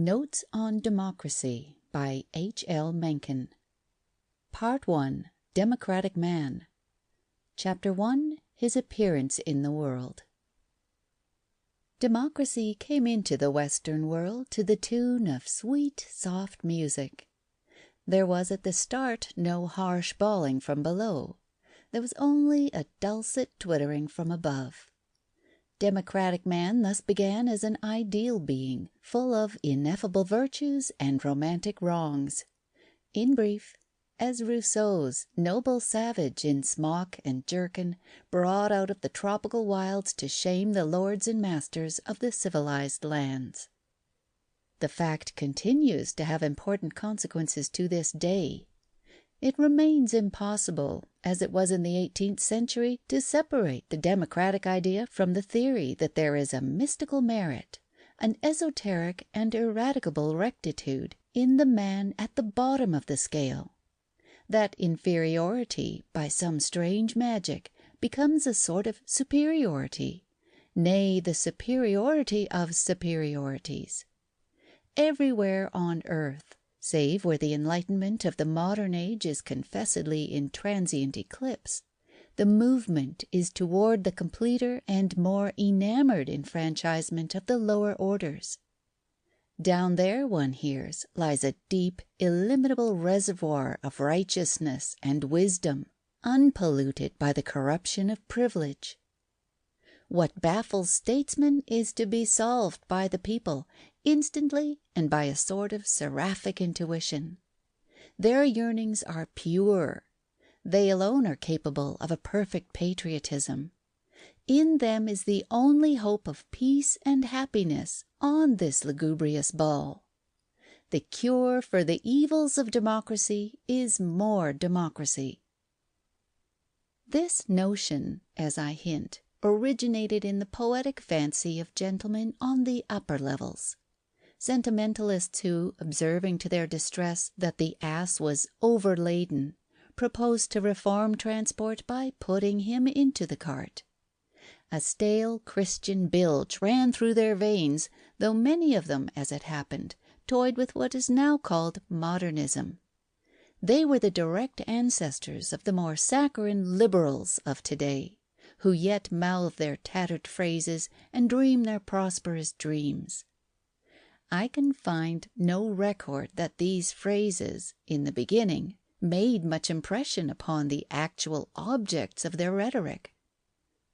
Notes on Democracy by H.L. Mencken. Part 1. Democratic Man. Chapter 1. His Appearance in the World. Democracy came into the Western world to the tune of sweet, soft music. There was at the start no harsh bawling from below. There was only a dulcet twittering from above. Democratic man thus began as an ideal being, full of ineffable virtues and romantic wrongs. In brief, as Rousseau's noble savage in smock and jerkin, brought out of the tropical wilds to shame the lords and masters of the civilized lands. The fact continues to have important consequences to this day. It remains impossible, as it was in the 18th century, to separate the democratic idea from the theory that there is a mystical merit, an esoteric and ineradicable rectitude, in the man at the bottom of the scale. That inferiority, by some strange magic, becomes a sort of superiority, nay, the superiority of superiorities. Everywhere on earth, save where the enlightenment of the modern age is confessedly in transient eclipse, the movement is toward the completer and more enamoured enfranchisement of the lower orders. Down there, one hears, lies a deep, illimitable reservoir of righteousness and wisdom, unpolluted by the corruption of privilege. What baffles statesmen is to be solved by the people, instantly and by a sort of seraphic intuition. Their yearnings are pure. They alone are capable of a perfect patriotism. In them is the only hope of peace and happiness on this lugubrious ball. The cure for the evils of democracy is more democracy. This notion, as I hint, originated in the poetic fancy of gentlemen on the upper levels. Sentimentalists who, observing to their distress that the ass was overladen, proposed to reform transport by putting him into the cart. A stale Christian bilge ran through their veins, though many of them, as it happened, toyed with what is now called modernism. They were the direct ancestors of the more saccharine liberals of to-day, who yet mouth their tattered phrases and dream their prosperous dreams. I can find no record that these phrases, in the beginning, made much impression upon the actual objects of their rhetoric.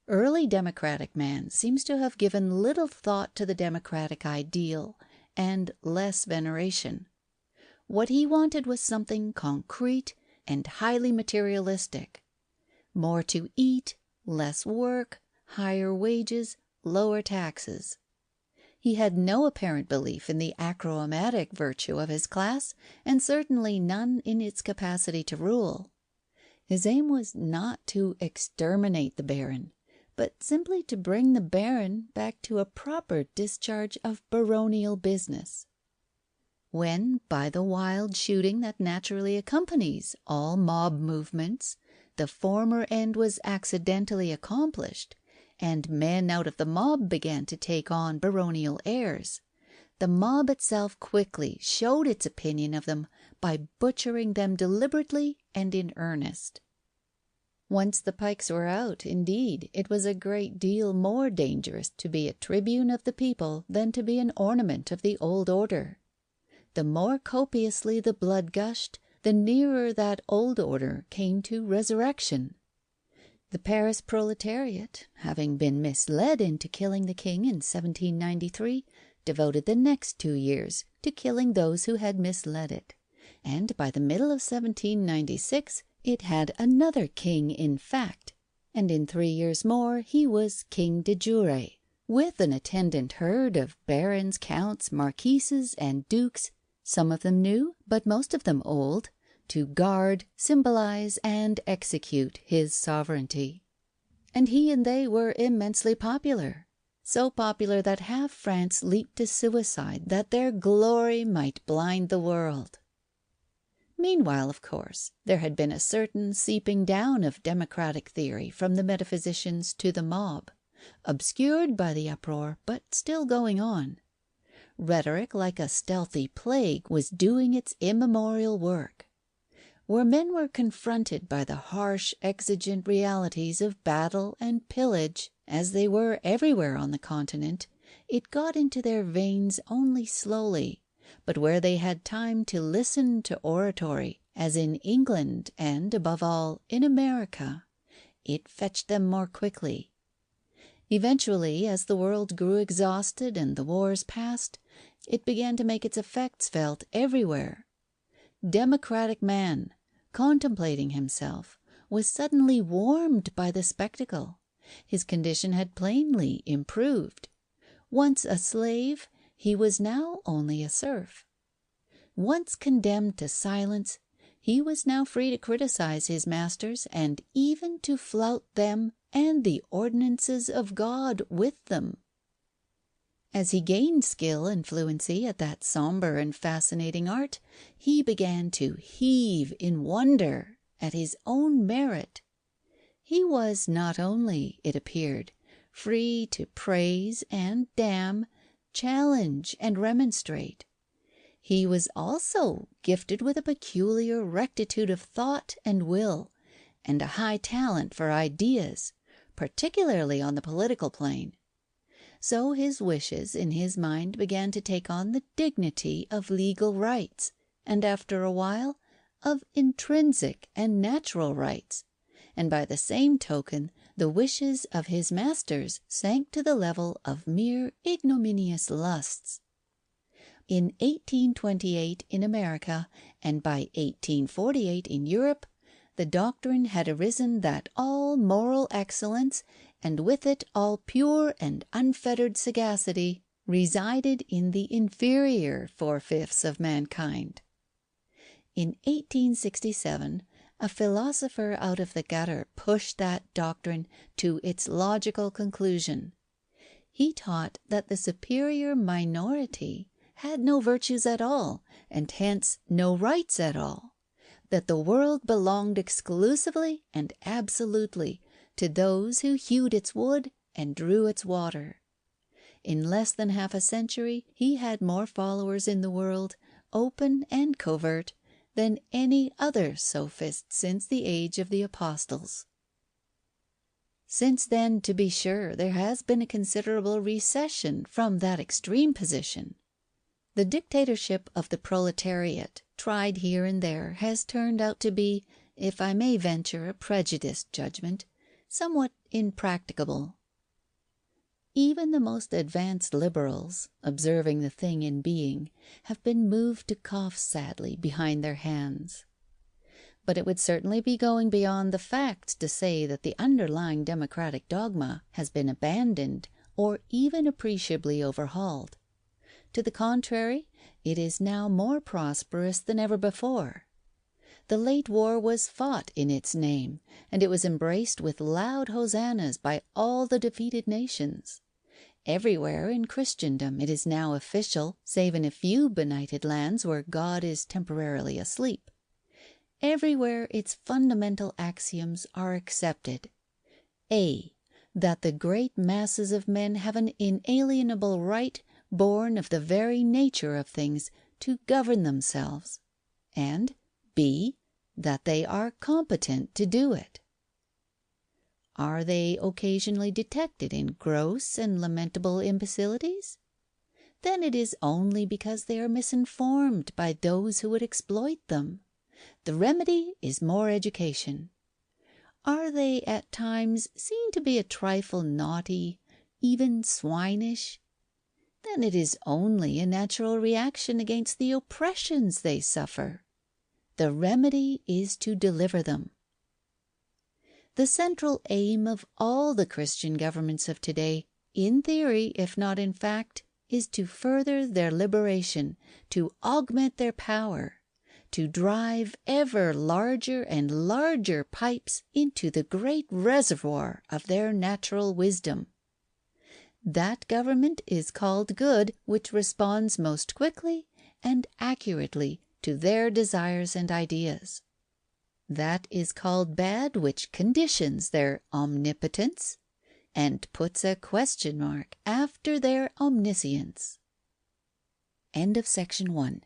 Early democratic man seems to have given little thought to the democratic ideal, and less veneration. What he wanted was something concrete and highly materialistic. More to eat, less work, higher wages, lower taxes. He had no apparent belief in the achromatic virtue of his class, and certainly none in its capacity to rule. His aim was not to exterminate the baron, but simply to bring the baron back to a proper discharge of baronial business. When, by the wild shooting that naturally accompanies all mob movements, the former end was accidentally accomplished, and men out of the mob began to take on baronial airs, the mob itself quickly showed its opinion of them by butchering them deliberately and in earnest. Once the pikes were out, indeed, it was a great deal more dangerous to be a tribune of the people than to be an ornament of the old order. The more copiously the blood gushed, the nearer that old order came to resurrection. The Paris proletariat, having been misled into killing the king in 1793, devoted the next 2 years to killing those who had misled it, and by the middle of 1796 it had another king in fact, and in 3 years more he was king de jure, with an attendant herd of barons, counts, marquises, and dukes, some of them new, but most of them old, to guard, symbolize, and execute his sovereignty. And he and they were immensely popular, so popular that half France leaped to suicide that their glory might blind the world. Meanwhile, of course, there had been a certain seeping down of democratic theory from the metaphysicians to the mob, obscured by the uproar, but still going on. Rhetoric, like a stealthy plague, was doing its immemorial work. Where men were confronted by the harsh, exigent realities of battle and pillage, as they were everywhere on the continent, it got into their veins only slowly, but where they had time to listen to oratory, as in England and, above all, in America, it fetched them more quickly. Eventually, as the world grew exhausted and the wars passed, it began to make its effects felt everywhere. Democratic man, contemplating himself, was suddenly warmed by the spectacle. His condition had plainly improved. Once a slave, he was now only a serf. Once condemned to silence, he was now free to criticize his masters and even to flout them and the ordinances of God with them. As he gained skill and fluency at that sombre and fascinating art, he began to heave in wonder at his own merit. He was not only, it appeared, free to praise and damn, challenge and remonstrate. He was also gifted with a peculiar rectitude of thought and will, and a high talent for ideas, particularly on the political plane. So his wishes in his mind began to take on the dignity of legal rights, and after a while of intrinsic and natural rights, and by the same token the wishes of his masters sank to the level of mere ignominious lusts. In 1828 in America, and by 1848 in Europe, the doctrine had arisen that all moral excellence, and with it all pure and unfettered sagacity, resided in the inferior 4/5 of mankind. In 1867, a philosopher out of the gutter pushed that doctrine to its logical conclusion. He taught that the superior minority had no virtues at all, and hence no rights at all, that the world belonged exclusively and absolutely to those who hewed its wood and drew its water. In less than half a century he had more followers in the world, open and covert, than any other sophist since the age of the apostles. Since then, to be sure, there has been a considerable recession from that extreme position. The dictatorship of the proletariat, tried here and there, has turned out to be, if I may venture a prejudiced judgment, somewhat impracticable. Even the most advanced liberals, observing the thing in being, have been moved to cough sadly behind their hands. But it would certainly be going beyond the facts to say that the underlying democratic dogma has been abandoned or even appreciably overhauled. To the contrary, it is now more prosperous than ever before. The late war was fought in its name, and it was embraced with loud hosannas by all the defeated nations. Everywhere in Christendom it is now official, save in a few benighted lands where God is temporarily asleep. Everywhere its fundamental axioms are accepted. A. That the great masses of men have an inalienable right, born of the very nature of things, to govern themselves. And B. That they are competent to do it. Are they occasionally detected in gross and lamentable imbecilities? Then it is only because they are misinformed by those who would exploit them. The remedy is more education. Are they at times seen to be a trifle naughty, even swinish? Then it is only a natural reaction against the oppressions they suffer. The remedy is to deliver them. The central aim of all the Christian governments of today, in theory if not in fact, is to further their liberation, to augment their power, to drive ever larger and larger pipes into the great reservoir of their natural wisdom. That government is called good which responds most quickly and accurately to their desires and ideas. That is called bad which conditions their omnipotence and puts a question mark after their omniscience. End of section 1.